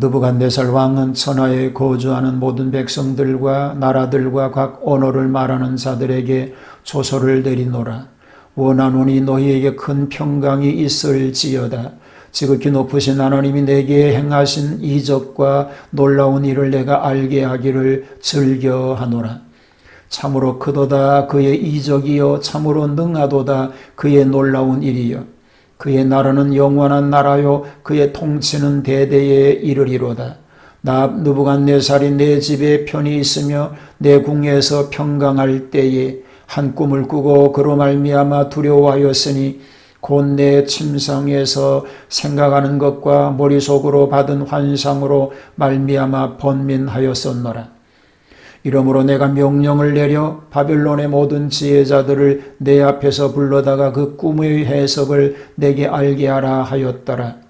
느부갓네살 왕은 천하에 거주하는 모든 백성들과 나라들과 각 언어를 말하는 자들에게 조서를 내리노라. 원하노니 너희에게 큰 평강이 있을지어다. 지극히 높으신 하나님이 내게 행하신 이적과 놀라운 일을 내가 알게 하기를 즐겨하노라. 참으로 크도다 그의 이적이요 참으로 능하도다 그의 놀라운 일이요 그의 나라는 영원한 나라요 그의 통치는 대대에 이르리로다. 나 느부갓네살이 내 집에 편히 있으며 내 궁에서 평강할 때에 한 꿈을 꾸고 그로 말미암아 두려워하였으니 곧 내 침상에서 생각하는 것과 머릿속으로 받은 환상으로 말미암아 번민하였었노라. 이러므로 내가 명령을 내려 바벨론의 모든 지혜자들을 내 앞에서 불러다가 그 꿈의 해석을 내게 알게 하라 하였더라.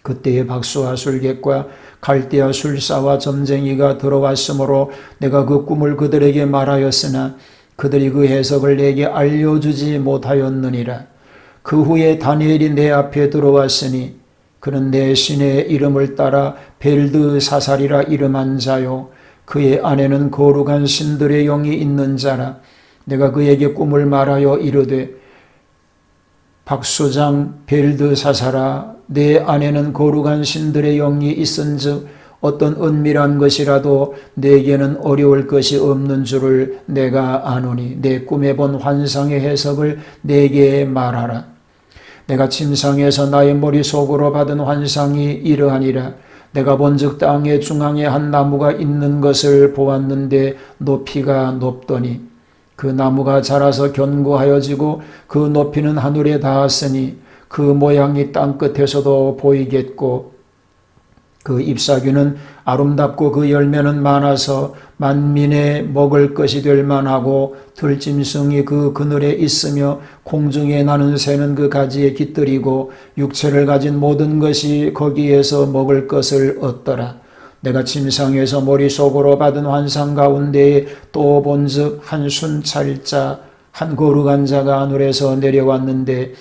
그때의 박수와 술객과 갈대아 술사와 점쟁이가 들어왔으므로 내가 그 꿈을 그들에게 말하였으나 그들이 그 해석을 내게 알려주지 못하였느니라. 그 후에 다니엘이 내 앞에 들어왔으니 그는 내 신의 이름을 따라 벨드사살이라 이름한 자요 그의 안에는 거룩한 신들의 영이 있는 자라. 내가 그에게 꿈을 말하여 이르되 박수장 벨드사살아 내 안에는 거룩한 신들의 영이 있은즉 어떤 은밀한 것이라도 내게는 어려울 것이 없는 줄을 내가 아노니 내 꿈에 본 환상의 해석을 내게 말하라. 내가 침상에서 나의 머릿속으로 받은 환상이 이러하니라. 내가 본즉 땅의 중앙에 한 나무가 있는 것을 보았는데 높이가 높더니 그 나무가 자라서 견고하여지고 그 높이는 하늘에 닿았으니 그 모양이 땅 끝에서도 보이겠고 그 잎사귀는 아름답고 그 열매는 많아서 만민의 먹을 것이 될 만하고 들짐승이 그 그늘에 있으며 공중에 나는 새는 그 가지에 깃들이고 육체를 가진 모든 것이 거기에서 먹을 것을 얻더라. 내가 침상에서 머릿속으로 받은 환상 가운데에 또 본즉 한 순찰자 한 거룩한 자가 하늘에서 내려왔는데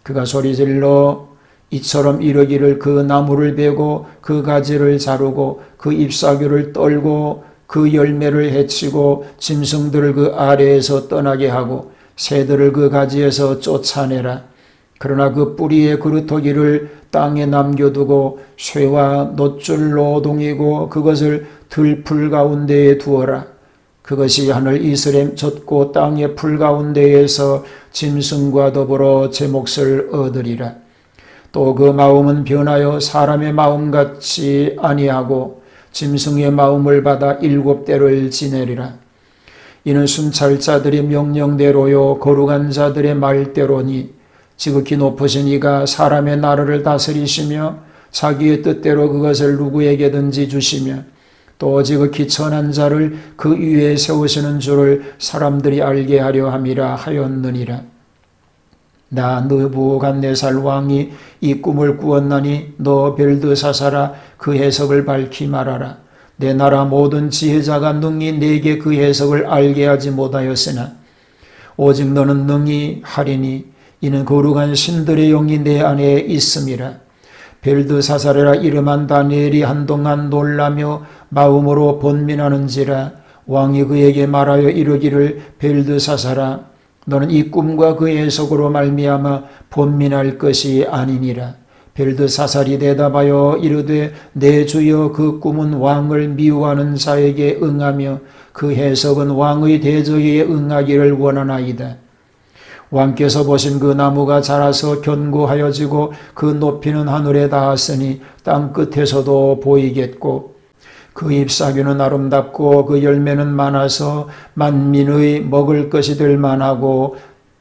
그가 소리질러 이처럼 이르기를 그 나무를 베고 그 가지를 자르고 그 잎사귀를 떨고 그 열매를 해치고 짐승들을 그 아래에서 떠나게 하고 새들을 그 가지에서 쫓아내라. 그러나 그 뿌리의 그루터기를 땅에 남겨두고 쇠와 놋줄로 동이고 그것을 들풀 가운데에 두어라. 그것이 하늘 이슬에 젖고 땅의 풀 가운데에서 짐승과 더불어 제 몫을 얻으리라. 또 그 마음은 변하여 사람의 마음같이 아니하고 짐승의 마음을 받아 7대를 지내리라. 이는 순찰자들의 명령대로요 거룩한 자들의 말대로니 지극히 높으신 이가 사람의 나라를 다스리시며 자기의 뜻대로 그것을 누구에게든지 주시며 또 지극히 천한 자를 그 위에 세우시는 줄을 사람들이 알게 하려 함이라 하였느니라. 나 느부갓네살 왕이 이 꿈을 꾸었나니 너 벨드사살아 그 해석을 밝히 말하라. 내 나라 모든 지혜자가 능히 내게 그 해석을 알게 하지 못하였으나 오직 너는 능히 하리니 이는 거룩한 신들의 영이 내 안에 있음이라. 벨드사살이라 이름한 다니엘이 한동안 놀라며 마음으로 번민하는지라. 왕이 그에게 말하여 이르기를 벨드사살아 너는 이 꿈과 그 해석으로 말미암아 번민할 것이 아니니라. 벨드사살이 대답하여 이르되 내 주여 그 꿈은 왕을 미워하는 자에게 응하며 그 해석은 왕의 대적에게 응하기를 원하나이다. 왕께서 보신 그 나무가 자라서 견고하여지고 그 높이는 하늘에 닿았으니 땅 끝에서도 보이겠고 그 잎사귀는 아름답고 그 열매는 많아서 만민의 먹을 것이 될 만하고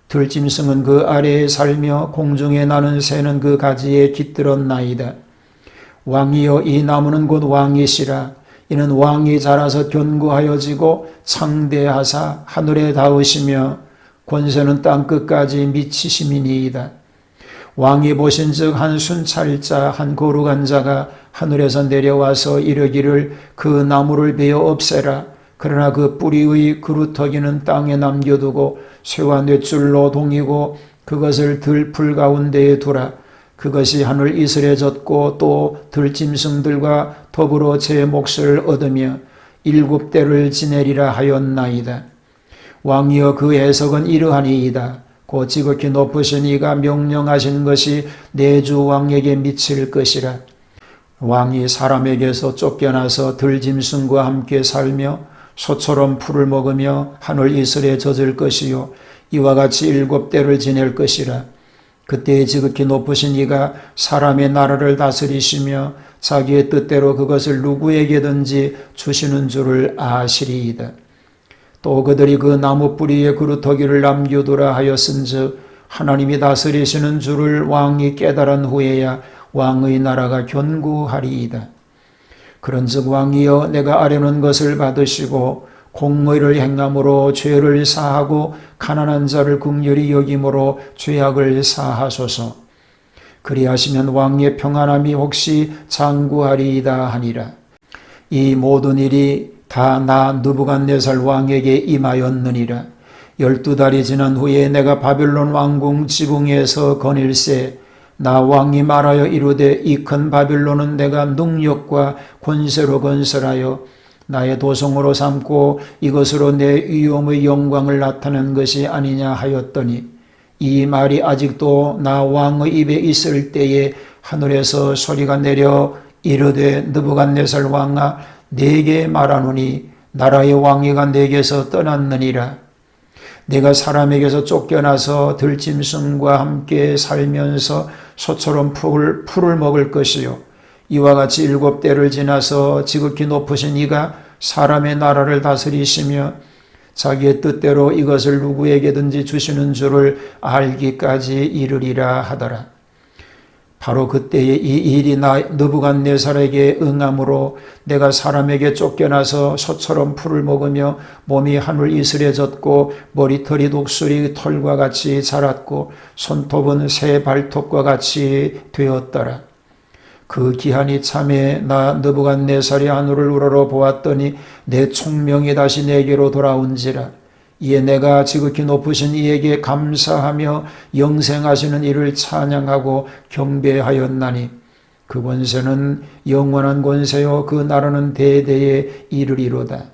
들짐승은 그 아래에 살며 공중에 나는 새는 그 가지에 깃들었나이다. 왕이여 이 나무는 곧 왕이시라. 이는 왕이 자라서 견고하여지고 창대하사 하늘에 닿으시며 권세는 땅 끝까지 미치심이니이다. 왕이 보신즉 한 순찰자 한 거룩한 자가 하늘에서 내려와서 이르기를 그 나무를 베어 없애라. 그러나 그 뿌리의 그루터기는 땅에 남겨두고 쇠와 뇌줄로 동이고 그것을 들풀 가운데에 두라. 그것이 하늘 이슬에 젖고 또 들짐승들과 더불어 제 몫을 얻으며 7대를 지내리라 하였나이다. 왕이여 그 해석은 이러하니이다. 곧 지극히 높으신 이가 명령하신 것이 내 주 왕에게 미칠 것이라. 왕이 사람에게서 쫓겨나서 들짐승과 함께 살며 소처럼 풀을 먹으며 하늘 이슬에 젖을 것이요 이와 같이 7대를 지낼 것이라. 그때에 지극히 높으신 이가 사람의 나라를 다스리시며 자기의 뜻대로 그것을 누구에게든지 주시는 줄을 아시리이다. 또 그들이 그 나무 뿌리에 그루터기를 남겨두라 하였은즉 하나님이 다스리시는 줄을 왕이 깨달은 후에야 왕의 나라가 견고하리이다. 그런즉 왕이여 내가 아뢰는 것을 받으시고 공의를 행함으로 죄를 사하고 가난한 자를 긍휼히 여김으로 죄악을 사하소서. 그리하시면 왕의 평안함이 혹시 장구하리이다 하니라. 이 모든 일이 다 나 느부갓네살 왕에게 임하였느니라. 12달이 지난 후에 내가 바벨론 왕궁 지붕에서 거닐새 나 왕이 말하여 이르되 이 큰 바벨론은 내가 능력과 권세로 건설하여 나의 도성으로 삼고 이것으로 내 위엄의 영광을 나타낸 것이 아니냐 하였더니 이 말이 아직도 나 왕의 입에 있을 때에 하늘에서 소리가 내려 이르되 느부갓네살 왕아 내게 말하노니 나라의 왕위가 내게서 떠났느니라. 내가 사람에게서 쫓겨나서 들짐승과 함께 살면서 소처럼 풀을 먹을 것이요 이와 같이 7대를 지나서 지극히 높으신 이가 사람의 나라를 다스리시며 자기의 뜻대로 이것을 누구에게든지 주시는 줄을 알기까지 이르리라 하더라. 바로 그때에 이 일이 나 느부갓네살에게 응함으로 내가 사람에게 쫓겨나서 소처럼 풀을 먹으며 몸이 하늘 이슬에 젖고 머리털이 독수리 털과 같이 자랐고 손톱은 새 발톱과 같이 되었더라. 그 기한이 참에 나 느부갓네살이 하늘을 우러러 보았더니 내 총명이 다시 내게로 돌아온지라. 이에 내가 지극히 높으신 이에게 감사하며 영생하시는 이를 찬양하고 경배하였나니 그 권세는 영원한 권세요 그 나라는 대대에 이르리로다.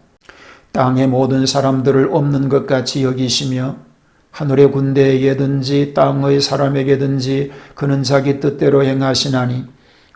땅의 모든 사람들을 없는 것 같이 여기시며 하늘의 군대에게든지 땅의 사람에게든지 그는 자기 뜻대로 행하시나니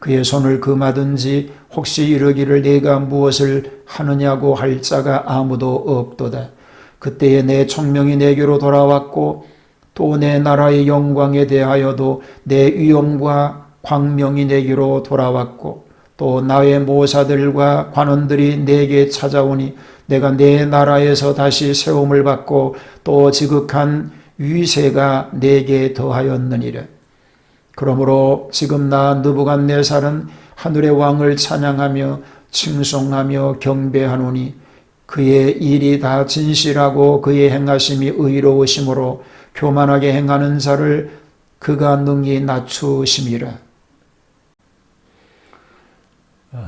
그의 손을 금하든지 혹시 이르기를 내가 무엇을 하느냐고 할 자가 아무도 없도다. 그때에 내 총명이 내게로 돌아왔고 또 내 나라의 영광에 대하여도 내 위엄과 광명이 내게로 돌아왔고 또 나의 모사들과 관원들이 내게 찾아오니 내가 내 나라에서 다시 세움을 받고 또 지극한 위세가 내게 더하였느니라. 그러므로 지금 나 느부갓네살은 하늘의 왕을 찬양하며 칭송하며 경배하노니 그의 일이 다 진실하고 그의 행하심이 의로우심으로 교만하게 행하는 자를 그가 능히 낮추심이라.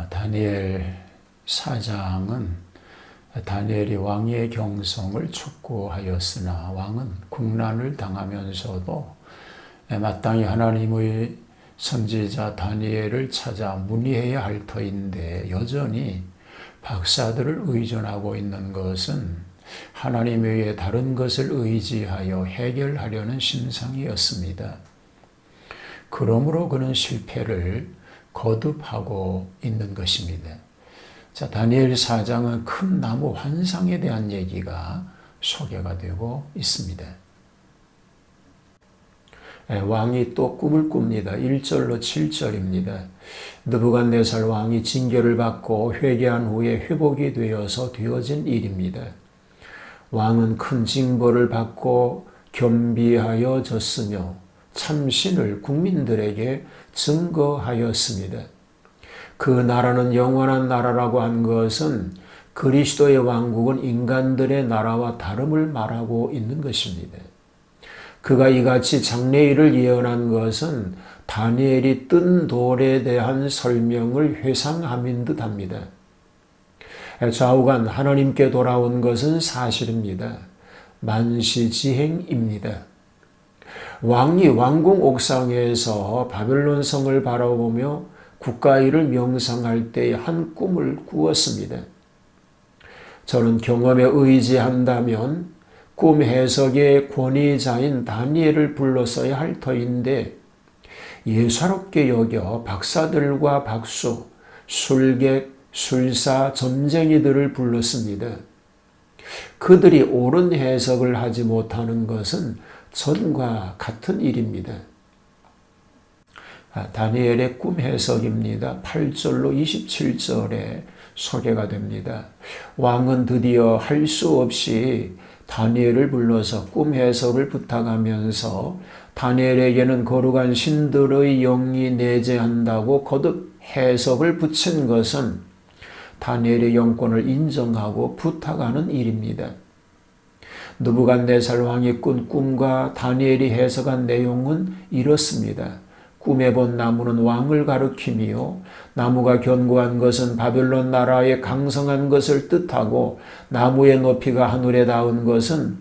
다니엘 4장은 다니엘이 왕의 경성을 촉구하였으나 왕은 국난을 당하면서도 마땅히 하나님의 선지자 다니엘을 찾아 문의해야 할 터인데 여전히 박사들을 의존하고 있는 것은 하나님 외에 다른 것을 의지하여 해결하려는 심상이었습니다. 그러므로 그는 실패를 거듭하고 있는 것입니다. 자, 다니엘 4장은 큰 나무 환상에 대한 얘기가 소개가 되고 있습니다. 왕이 또 꿈을 꿉니다. 1절로 7절입니다. 느부갓네살 왕이 징계를 받고 회개한 후에 회복이 되어서 되어진 일입니다. 왕은 큰 징벌을 받고 겸비하여졌으며 참신을 국민들에게 증거하였습니다. 그 나라는 영원한 나라라고 한 것은 그리스도의 왕국은 인간들의 나라와 다름을 말하고 있는 것입니다. 그가 이같이 장래일을 예언한 것은 다니엘이 뜬 돌에 대한 설명을 회상함인 듯합니다. 좌우간 하나님께 돌아온 것은 사실입니다. 만시지행입니다. 왕이 왕궁 옥상에서 바벨론 성을 바라보며 국가일을 명상할 때에 한 꿈을 꾸었습니다. 저는 경험에 의지한다면 꿈 해석의 권위자인 다니엘을 불렀어야 할 터인데 예사롭게 여겨 박사들과 박수, 술객, 술사, 점쟁이들을 불렀습니다. 그들이 옳은 해석을 하지 못하는 것은 전과 같은 일입니다. 다니엘의 꿈 해석입니다. 8절로 27절에 소개가 됩니다. 왕은 드디어 할 수 없이 다니엘을 불러서 꿈 해석을 부탁하면서 다니엘에게는 거룩한 신들의 영이 내재한다고 거듭 해석을 붙인 것은 다니엘의 영권을 인정하고 부탁하는 일입니다. 느부갓네살 왕이 꾼 꿈과 다니엘이 해석한 내용은 이렇습니다. 꿈에 본 나무는 왕을 가리키며 나무가 견고한 것은 바벨론 나라의 강성한 것을 뜻하고 나무의 높이가 하늘에 닿은 것은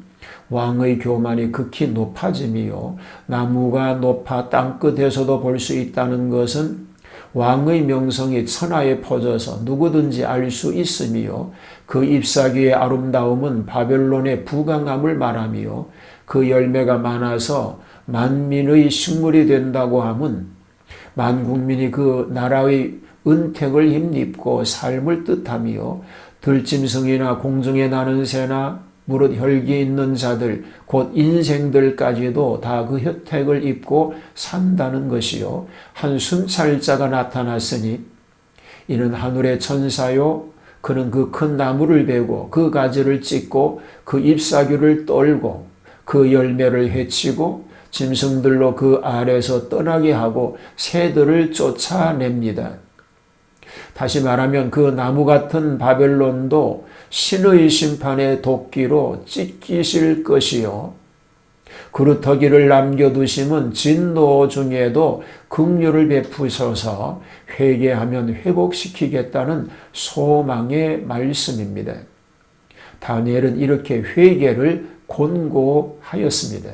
왕의 교만이 극히 높아짐이요 나무가 높아 땅끝에서도 볼 수 있다는 것은 왕의 명성이 천하에 퍼져서 누구든지 알 수 있으며 그 잎사귀의 아름다움은 바벨론의 부강함을 말하며 그 열매가 많아서 만민의 식물이 된다고 함은 만국민이 그 나라의 은택을 힘입고 삶을 뜻하며 들짐승이나 공중에 나는 새나 무릇 혈기 있는 자들 곧 인생들까지도 다 그 혜택을 입고 산다는 것이요 한 순찰자가 나타났으니 이는 하늘의 천사요 그는 그 큰 나무를 베고 그 가지를 찢고 그 잎사귀를 떨고 그 열매를 해치고 짐승들로 그 아래서 떠나게 하고 새들을 쫓아냅니다. 다시 말하면 그 나무 같은 바벨론도 신의 심판의 도끼로 찢기실 것이요 그루터기를 남겨두심은 진노 중에도 긍휼을 베푸셔서 회개하면 회복시키겠다는 소망의 말씀입니다. 다니엘은 이렇게 회개를 권고하였습니다.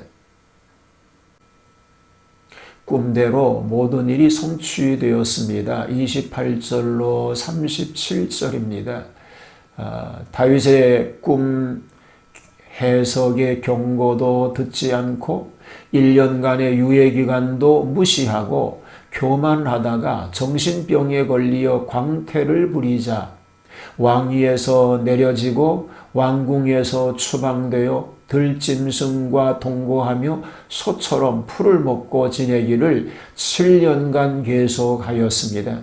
꿈대로 모든 일이 성취되었습니다. 28절로 37절입니다. 다윗의 꿈 해석의 경고도 듣지 않고 1년간의 유예기간도 무시하고 교만하다가 정신병에 걸리어 광태를 부리자 왕위에서 내려지고 왕궁에서 추방되어 들짐승과 동거하며 소처럼 풀을 먹고 지내기를 7년간 계속하였습니다.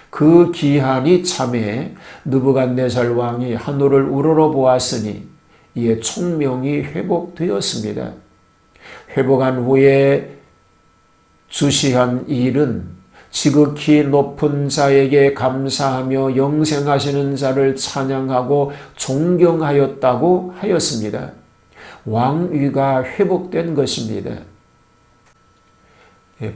그 기한이 참에 느부갓네살 왕이 하늘을 우러러보았으니 이에 총명이 회복되었습니다. 회복한 후에 주시한 일은 지극히 높은 자에게 감사하며 영생하시는 자를 찬양하고 존경하였다고 하였습니다. 왕위가 회복된 것입니다.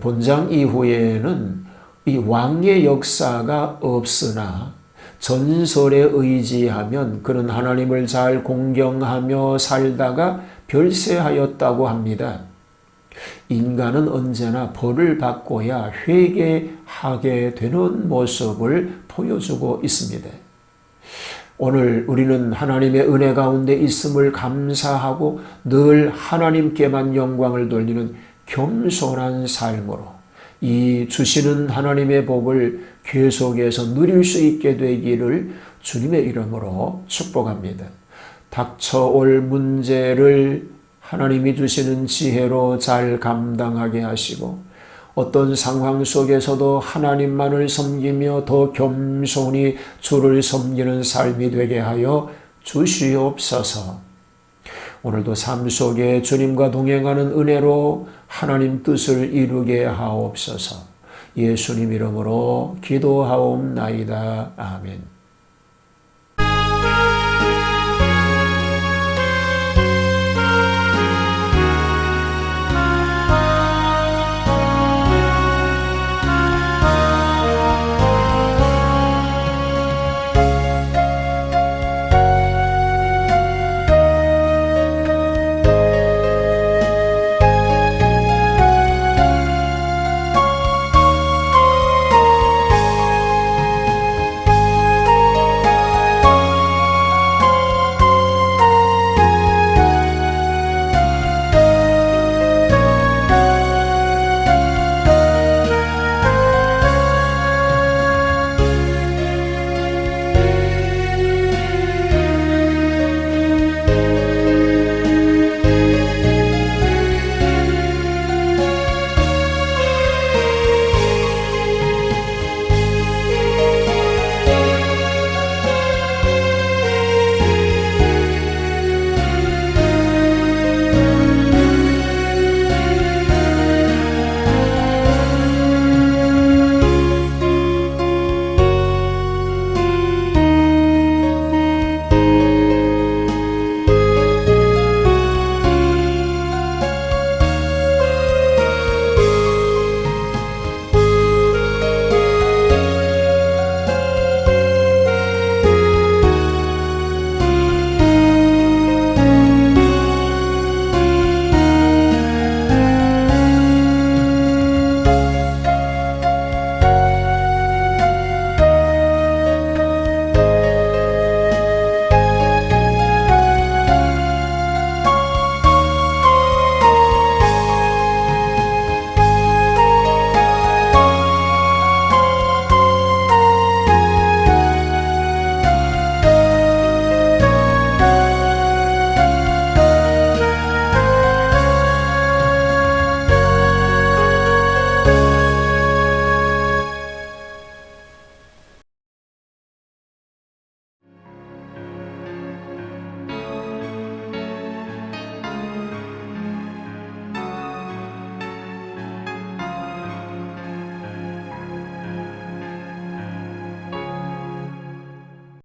본장 이후에는 이 왕의 역사가 없으나 전설에 의지하면 그는 하나님을 잘 공경하며 살다가 별세하였다고 합니다. 인간은 언제나 벌을 받고야 회개하게 되는 모습을 보여주고 있습니다. 오늘 우리는 하나님의 은혜 가운데 있음을 감사하고 늘 하나님께만 영광을 돌리는 겸손한 삶으로 이 주시는 하나님의 복을 계속해서 누릴 수 있게 되기를 주님의 이름으로 축복합니다. 닥쳐올 문제를 하나님이 주시는 지혜로 잘 감당하게 하시고 어떤 상황 속에서도 하나님만을 섬기며 더 겸손히 주를 섬기는 삶이 되게 하여 주시옵소서. 오늘도 삶 속에 주님과 동행하는 은혜로 하나님 뜻을 이루게 하옵소서. 예수님 이름으로 기도하옵나이다. 아멘.